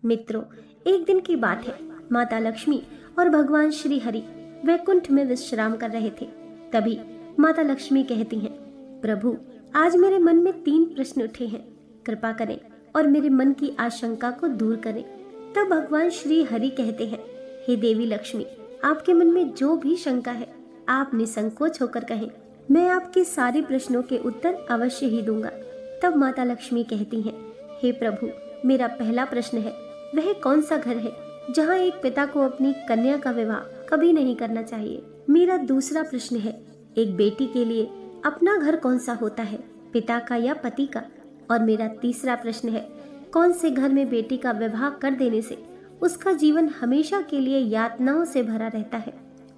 मित्रों, एक दिन की बात है। माता लक्ष्मी और भगवान श्री हरि वैकुंठ में विश्राम कर रहे थे। तभी माता लक्ष्मी कहती हैं, प्रभु, आज मेरे मन में 3 प्रश्न उठे हैं, कृपा करें और मेरे मन की आशंका को दूर करें। तब भगवान श्री हरि कहते हैं, हे देवी लक्ष्मी, आपके मन में जो भी शंका है आप निसंकोच होकर कहें, मैं आपके सारे प्रश्नों के उत्तर अवश्य ही दूंगा। तब माता लक्ष्मी कहती हैं, हे प्रभु, मेरा पहला प्रश्न है, वह कौन सा घर है जहाँ एक पिता को अपनी कन्या का विवाह कभी नहीं करना चाहिए। मेरा दूसरा प्रश्न है, एक बेटी के लिए अपना घर कौन सा होता है, पिता का या पति का। और मेरा तीसरा प्रश्न है, कौन से घर में बेटी का विवाह कर देने से उसका जीवन हमेशा के लिए यातनाओं से भरा रहता है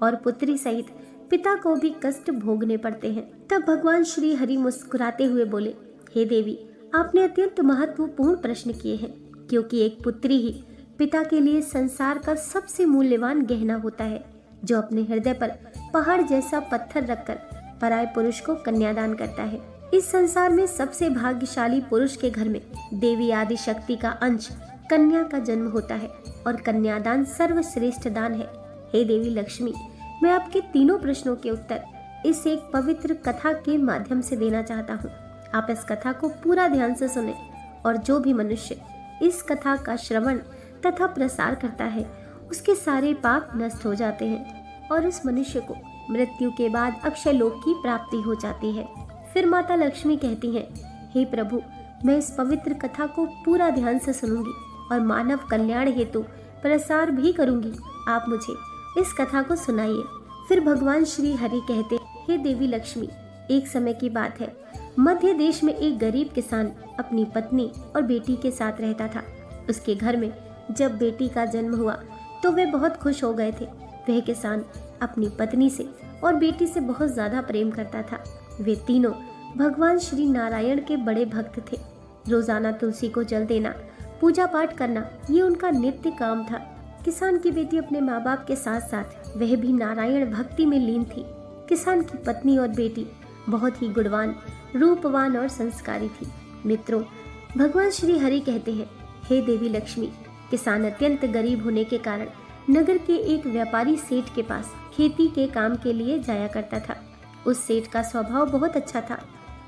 और पुत्री सहित पिता को भी कष्ट भोगने पड़ते हैं। तब भगवान श्री हरि मुस्कुराते हुए बोले, हे देवी, आपने अत्यंत महत्वपूर्ण प्रश्न किए हैं, क्योंकि एक पुत्री ही पिता के लिए संसार का सबसे मूल्यवान गहना होता है, जो अपने हृदय पर पहाड़ जैसा पत्थर रखकर पराये पुरुष को कन्यादान करता है। इस संसार में सबसे भाग्यशाली पुरुष के घर में देवी आदि शक्ति का अंश कन्या का जन्म होता है और कन्यादान सर्वश्रेष्ठ दान है। हे देवी लक्ष्मी, मैं आपके तीनों प्रश्नों के उत्तर इस एक पवित्र कथा के माध्यम से देना चाहता हूँ। आप इस कथा को पूरा ध्यान से सुने और जो भी मनुष्य इस कथा का श्रवण तथा प्रसार करता है उसके सारे पाप नष्ट हो जाते हैं और उस मनुष्य को मृत्यु के बाद अक्षय लोक की प्राप्ति हो जाती है। फिर माता लक्ष्मी कहती हैं, हे प्रभु, मैं इस पवित्र कथा को पूरा ध्यान से सुनूंगी और मानव कल्याण हेतु प्रसार भी करूंगी। आप मुझे इस कथा को सुनाइए। फिर भगवान श्री हरि कहते, हे देवी लक्ष्मी, एक समय की बात है, मध्य देश में एक गरीब किसान अपनी पत्नी और बेटी के साथ रहता था। उसके घर में जब बेटी का जन्म हुआ तो वे बहुत खुश हो गए थे। वह किसान अपनी पत्नी से और बेटी से बहुत ज्यादा प्रेम करता था। वे तीनों भगवान श्री नारायण के बड़े भक्त थे। रोजाना तुलसी को जल देना, पूजा पाठ करना, ये उनका नित्य काम था। किसान की बेटी अपने माँ बाप के साथ साथ वह भी नारायण भक्ति में लीन थी। किसान की पत्नी और बेटी बहुत ही गुणवान, रूपवान और संस्कारी थी। मित्रों, भगवान श्री हरि कहते हैं, हे देवी लक्ष्मी, किसान अत्यंत गरीब होने के कारण नगर के एक व्यापारी सेठ के पास खेती के काम के लिए जाया करता था। उस सेठ का स्वभाव बहुत अच्छा था।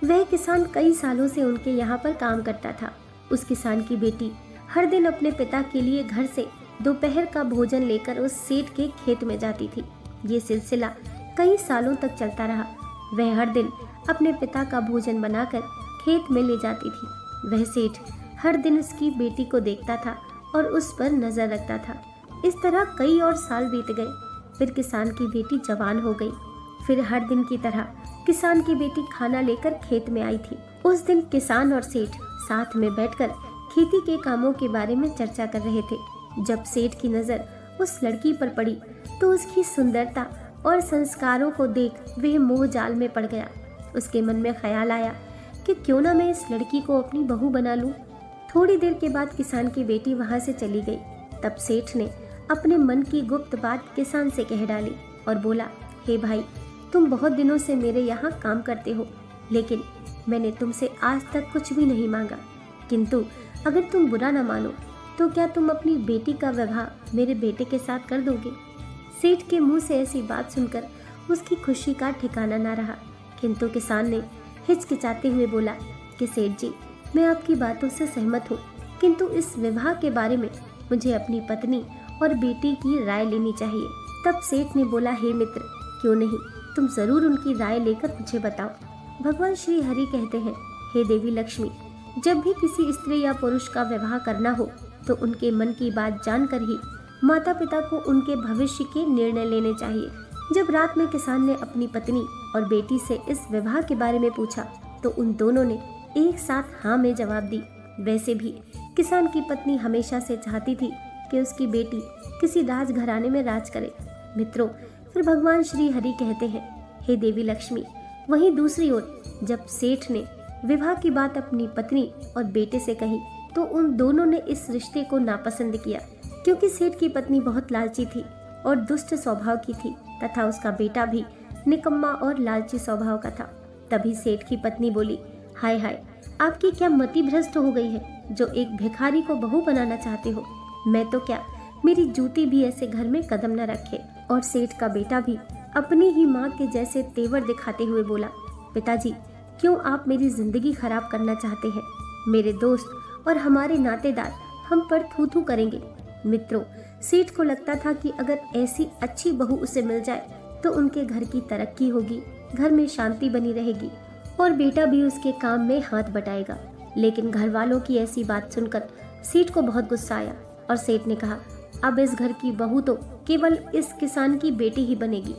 वह किसान कई सालों से उनके यहाँ पर काम करता था। उस किसान की बेटी हर दिन अपने पिता के लिए घर से दोपहर का भोजन लेकर उस सेठ के खेत में जाती थी। ये सिलसिला कई सालों तक चलता रहा। वह हर दिन अपने पिता का भोजन बनाकर खेत में ले जाती थी। वह सेठ हर दिन उसकी बेटी को देखता था और उस पर नजर रखता था। इस तरह कई और साल बीत गए। फिर किसान की बेटी जवान हो गई। फिर हर दिन की तरह किसान की बेटी खाना लेकर खेत में आई थी। उस दिन किसान और सेठ साथ में बैठकर खेती के कामों के बारे में चर्चा कर रहे थे। जब सेठ की नजर उस लड़की पर पड़ी तो उसकी सुंदरता और संस्कारों को देख वह मोह जाल में पड़ गया। उसके मन में ख्याल आया कि क्यों ना मैं इस लड़की को अपनी बहू बना लूं। थोड़ी देर के बाद किसान की बेटी वहां से चली गई। तब सेठ ने अपने मन की गुप्त बात किसान से कह डाली और बोला, हे भाई, तुम बहुत दिनों से मेरे यहाँ काम करते हो, लेकिन मैंने तुमसे आज तक कुछ भी नहीं मांगा। किंतु अगर तुम बुरा न मानो तो क्या तुम अपनी बेटी का विवाह मेरे बेटे के साथ कर दोगे? सेठ के मुंह से ऐसी बात सुनकर उसकी खुशी का ठिकाना न रहा। किंतु किसान ने हिचकिचाते हुए बोला कि सेठ जी, मैं आपकी बातों से सहमत हूँ, किंतु इस विवाह के बारे में मुझे अपनी पत्नी और बेटी की राय लेनी चाहिए। तब सेठ ने बोला, हे मित्र, क्यों नहीं, तुम जरूर उनकी राय लेकर मुझे बताओ। भगवान श्री हरि कहते हैं, हे देवी लक्ष्मी, जब भी किसी स्त्री या पुरुष का विवाह करना हो तो उनके मन की बात जानकर ही माता पिता को उनके भविष्य के निर्णय लेने चाहिए। जब रात में किसान ने अपनी पत्नी और बेटी से इस विवाह के बारे में पूछा तो उन दोनों ने एक साथ हाँ में जवाब दी। वैसे भी किसान की पत्नी हमेशा से चाहती थी कि उसकी बेटी किसी राजघराने में राज करे। मित्रों, फिर भगवान श्री हरि कहते हैं, हे देवी लक्ष्मी, वहीं दूसरी ओर जब सेठ ने विवाह की बात अपनी पत्नी और बेटे से कही तो उन दोनों ने इस रिश्ते को नापसंद किया, क्योंकि सेठ की पत्नी बहुत लालची थी और दुष्ट स्वभाव की थी तथा उसका बेटा भी निकम्मा और लालची स्वभाव का था। तभी सेठ की पत्नी बोली, हाय हाय, आपकी क्या मति भ्रष्ट हो गई है जो एक भिखारी को बहू बनाना चाहते हो। मैं तो क्या, मेरी जूती भी ऐसे घर में कदम न रखे। और सेठ का बेटा भी अपनी ही माँ के जैसे तेवर दिखाते हुए बोला, पिताजी, क्यों आप मेरी जिंदगी खराब करना चाहते हैं? मेरे दोस्त और हमारे नातेदार हम पर थू थू करेंगे। मित्रों, सेठ को लगता था कि अगर ऐसी अच्छी बहू उसे मिल जाए तो उनके घर की तरक्की होगी, घर में शांति बनी रहेगी और बेटा भी उसके काम में हाथ बटाएगा। लेकिन घर वालों की ऐसी बात सुनकर सेठ को बहुत गुस्सा आया और सेठ ने कहा, अब इस घर की बहू तो केवल इस किसान की बेटी ही बनेगी।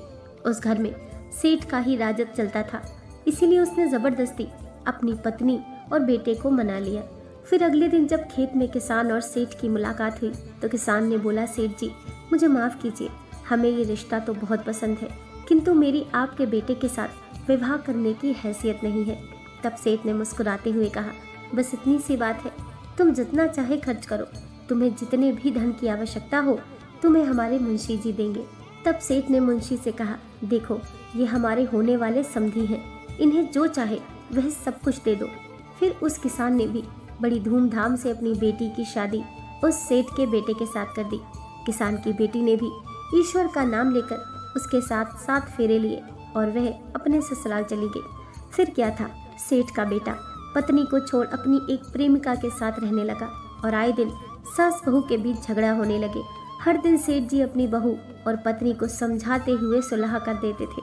उस घर में सेठ का ही राजत्व चलता था, इसीलिए उसने जबरदस्ती अपनी पत्नी और बेटे को मना लिया। फिर अगले दिन जब खेत में किसान और सेठ की मुलाकात हुई तो किसान ने बोला, सेठ जी, मुझे माफ कीजिए, हमें ये रिश्ता तो बहुत पसंद है, किंतु मेरी आपके बेटे के साथ विवाह करने की हैसियत नहीं है। तब सेठ ने मुस्कुराते हुए कहा, बस इतनी सी बात है, तुम जितना चाहे खर्च करो, तुम्हें जितने भी धन की आवश्यकता हो तुम्हें हमारे मुंशी जी देंगे। तब सेठ ने मुंशी से कहा, देखो, ये हमारे होने वाले समधी हैं, इन्हें जो चाहे वह सब कुछ दे दो। फिर उस किसान ने भी बड़ी धूमधाम से अपनी बेटी की शादी उस सेठ के बेटे के साथ कर दी। किसान की बेटी ने भी ईश्वर का नाम लेकर उसके साथ 7 फेरे लिए और वह अपने ससुराल चली गई। फिर क्या था, सेठ का बेटा पत्नी को छोड़ अपनी एक प्रेमिका के साथ रहने लगा और आए दिन सास बहू के बीच झगड़ा होने लगे। हर दिन सेठ जी अपनी बहू और पत्नी को समझाते हुए सुलह कर देते थे।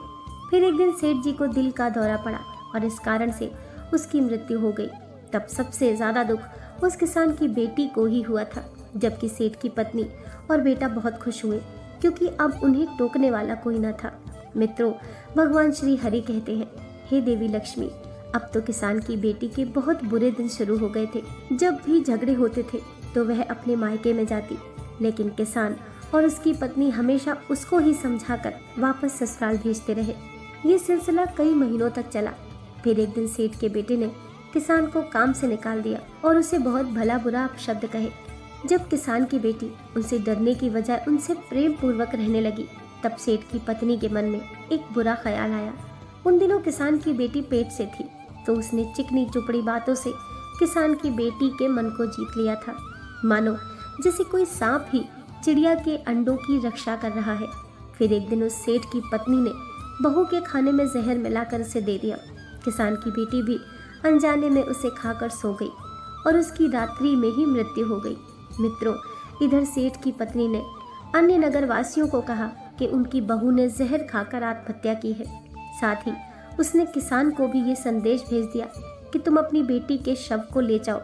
फिर एक दिन सेठ जी को दिल का दौरा पड़ा और इस कारण से उसकी मृत्यु हो गई। तब सबसे ज्यादा दुख उस किसान की बेटी को ही हुआ था, जबकि सेठ की पत्नी और बेटा बहुत खुश हुए क्योंकि अब उन्हें टोकने वाला कोई न था। मित्रों, भगवान श्री हरि कहते हैं, हे देवी लक्ष्मी, अब तो किसान की बेटी के बहुत बुरे दिन शुरू हो गए थे। जब भी झगड़े होते थे तो वह अपने मायके में जाती, लेकिन किसान और उसकी पत्नी हमेशा उसको ही समझाकर वापस ससुराल भेजते रहे। ये सिलसिला कई महीनों तक चला। फिर एक दिन सेठ के बेटे ने किसान को काम से निकाल दिया और उसे बहुत भला बुरा अपशब्द कहे। जब किसान की बेटी उनसे डरने की बजाय उनसे प्रेम पूर्वक रहने लगी, तब सेठ की पत्नी के मन में एक बुरा ख्याल आया। उन दिनों किसान की बेटी पेट से थी, तो उसने चिकनी चुपड़ी बातों से किसान की बेटी के मन को जीत लिया था, मानो जैसे कोई सांप ही चिड़िया के अंडों की रक्षा कर रहा है। फिर एक दिन उस सेठ की पत्नी ने बहू के खाने में जहर मिलाकर उसे दे दिया। किसान की बेटी भी अनजाने में उसे खाकर सो गई और उसकी रात्रि में ही मृत्यु हो गई। मित्रों, इधर सेठ की पत्नी ने अन्य नगर वासियों को कहा कि उनकी बहू ने जहर खाकर आत्महत्या की है। साथ ही उसने किसान को भी ये संदेश भेज दिया कि तुम अपनी बेटी के शव को ले जाओ।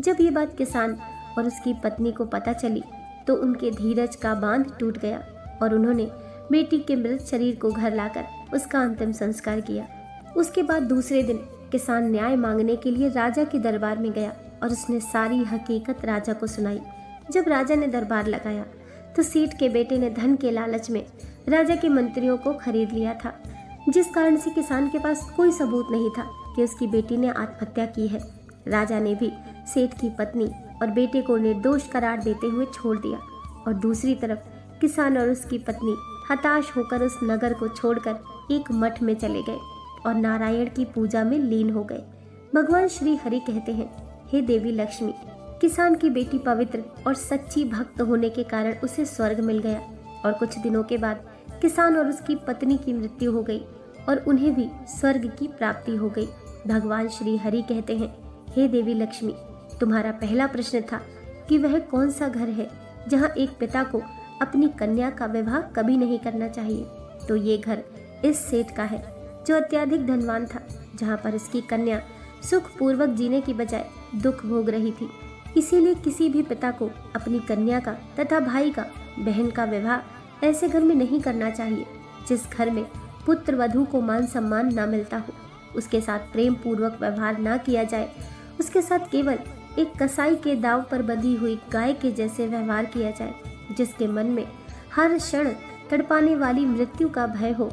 जब ये बात किसान और उसकी पत्नी को पता चली तो उनके धीरज का बांध टूट गया और उन्होंने बेटी के मृत शरीर को घर लाकर उसका अंतिम संस्कार किया। उसके बाद दूसरे दिन किसान न्याय मांगने के लिए राजा के दरबार में गया और उसने सारी हकीकत राजा को सुनाई। जब राजा ने दरबार लगाया तो सेठ के बेटे ने धन के लालच में राजा के मंत्रियों को खरीद लिया था, जिस कारण से किसान के पास कोई सबूत नहीं था कि उसकी बेटी ने आत्महत्या की है। राजा ने भी सेठ की पत्नी और बेटे को निर्दोष करार देते हुए छोड़ दिया और दूसरी तरफ किसान और उसकी पत्नी हताश होकर उस नगर को छोड़कर एक मठ में चले गए और नारायण की पूजा में लीन हो गए। भगवान श्री हरि कहते हैं, हे देवी लक्ष्मी, किसान की बेटी पवित्र और सच्ची भक्त होने के कारण उसे स्वर्ग मिल गया और कुछ दिनों के बाद किसान और उसकी पत्नी की मृत्यु हो गई और उन्हें भी स्वर्ग की प्राप्ति हो गई। भगवान श्री हरि कहते हैं, हे देवी लक्ष्मी, तुम्हारा पहला प्रश्न था कि वह कौन सा घर है जहाँ एक पिता को अपनी कन्या का विवाह कभी नहीं करना चाहिए। तो ये घर इस सेठ का है जो अत्यधिक धनवान था, जहाँ पर उसकी कन्या सुख पूर्वक जीने की बजाय दुख भोग रही थी। इसीलिए किसी भी पिता को अपनी कन्या का तथा भाई का, बहन का विवाह ऐसे घर में नहीं करना चाहिए जिस घर में पुत्र वधू को मान सम्मान न मिलता हो, उसके साथ प्रेम पूर्वक व्यवहार न किया जाए, उसके साथ केवल एक कसाई के दाव पर बंधी हुई गाय के जैसे व्यवहार किया जाए, जिसके मन में हर क्षण तड़पाने वाली मृत्यु का भय हो।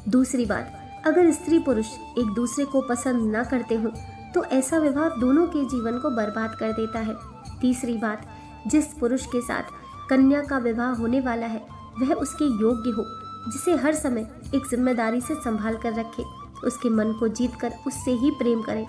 दूसरी बात, अगर स्त्री पुरुष एक दूसरे को पसंद न करते हो तो ऐसा विवाह दोनों के जीवन को बर्बाद कर देता है। तीसरी बात, जिस पुरुष के साथ कन्या का विवाह होने वाला है वह उसके योग्य हो, जिसे हर समय एक जिम्मेदारी से संभाल कर रखे, उसके मन को जीतकर उससे ही प्रेम करे।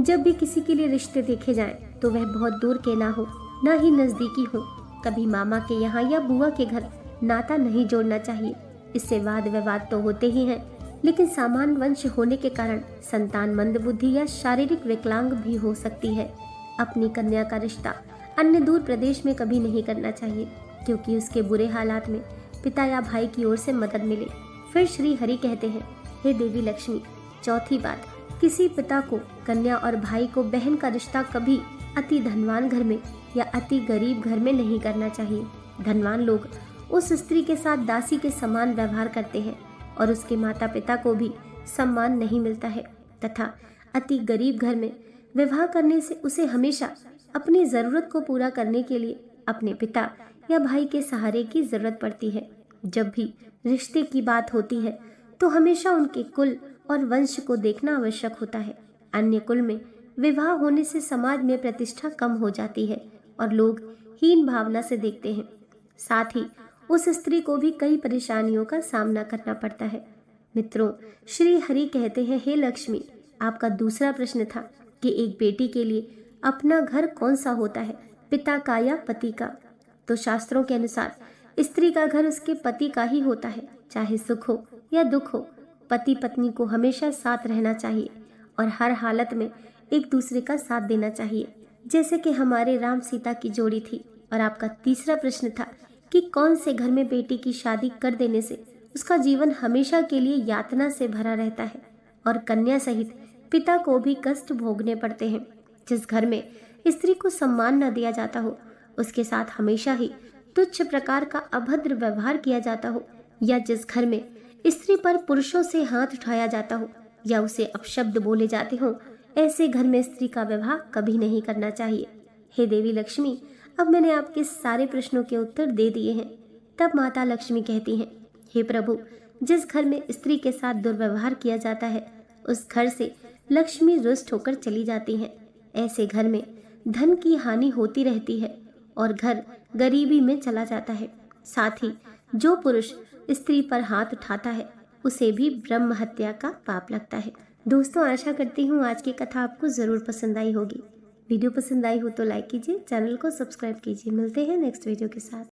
जब भी किसी के लिए रिश्ते देखे जाएं तो वह बहुत दूर के ना हो, ना ही नजदीकी हो, कभी मामा के यहाँ या बुआ के घर नाता नहीं जोड़ना चाहिए। इससे वाद विवाद तो होते ही हैं, लेकिन समान वंश होने के कारण संतान मंदबुद्धि या शारीरिक विकलांग भी हो सकती है। अपनी कन्या का रिश्ता अन्य दूर प्रदेश में कभी नहीं करना चाहिए, क्योंकि उसके बुरे हालात में पिता या भाई की ओर से मदद मिले। फिर श्री हरि कहते हैं, हे देवी लक्ष्मी, चौथी बात, किसी पिता को कन्या और भाई को बहन का रिश्ता कभी अति धनवान घर में या अति गरीब घर में नहीं करना चाहिए। धनवान लोग उस स्त्री के साथ दासी के समान व्यवहार करते हैं और उसके माता पिता को भी सम्मान नहीं मिलता है, तथा अति गरीब घर में विवाह करने से उसे हमेशा अपनी जरूरत को पूरा करने के लिए अपने पिता या भाई के सहारे की जरूरत पड़ती है। जब भी रिश्ते की बात होती है तो हमेशा उनके कुल और वंश को देखना आवश्यक होता है। अन्य कुल में विवाह होने से समाज में प्रतिष्ठा कम हो जाती है और लोग हीन भावना से देखते हैं। साथ ही उस स्त्री को भी कई परेशानियों का सामना करना पड़ता है। मित्रों, श्री हरि कहते हैं, हे लक्ष्मी, आपका दूसरा प्रश्न था कि एक बेटी के लिए अपना घर कौन सा होता है, पिता का या पति का। तो शास्त्रों के अनुसार स्त्री का घर उसके पति का ही होता है, चाहे सुख हो या दुख हो। पति पत्नी को हमेशा साथ रहना चाहिए और हर हालत में एक दूसरे का साथ देना चाहिए, जैसे कि हमारे राम सीता की जोड़ी थी। और आपका तीसरा प्रश्न था कि कौन से घर में बेटी की शादी कर देने से उसका जीवन हमेशा के लिए यातना से भरा रहता है और कन्या सहित पिता को भी कष्ट भोगने पड़ते हैं। जिस घर में स्त्री को सम्मान न दिया जाता हो, उसके साथ हमेशा ही तुच्छ प्रकार का अभद्र व्यवहार किया जाता हो, या जिस घर में स्त्री पर पुरुषों से हाथ उठाया जाता हो या उसे अपशब्द बोले जाते हो, ऐसे घर में स्त्री का विवाह कभी नहीं करना चाहिए। हे देवी लक्ष्मी, अब मैंने आपके सारे प्रश्नों के उत्तर दे दिए हैं। तब माता लक्ष्मी कहती हैं, हे प्रभु, जिस घर में स्त्री के साथ दुर्व्यवहार किया जाता है उस घर से लक्ष्मी रुष्ट होकर चली जाती हैं। ऐसे घर में धन की हानि होती रहती है और घर गरीबी में चला जाता है। साथ ही जो पुरुष स्त्री पर हाथ उठाता है उसे भी ब्रह्म हत्या का पाप लगता है। दोस्तों, आशा करती हूँ आज की कथा आपको ज़रूर पसंद आई होगी। वीडियो पसंद आई हो तो लाइक कीजिए, चैनल को सब्सक्राइब कीजिए। मिलते हैं नेक्स्ट वीडियो के साथ।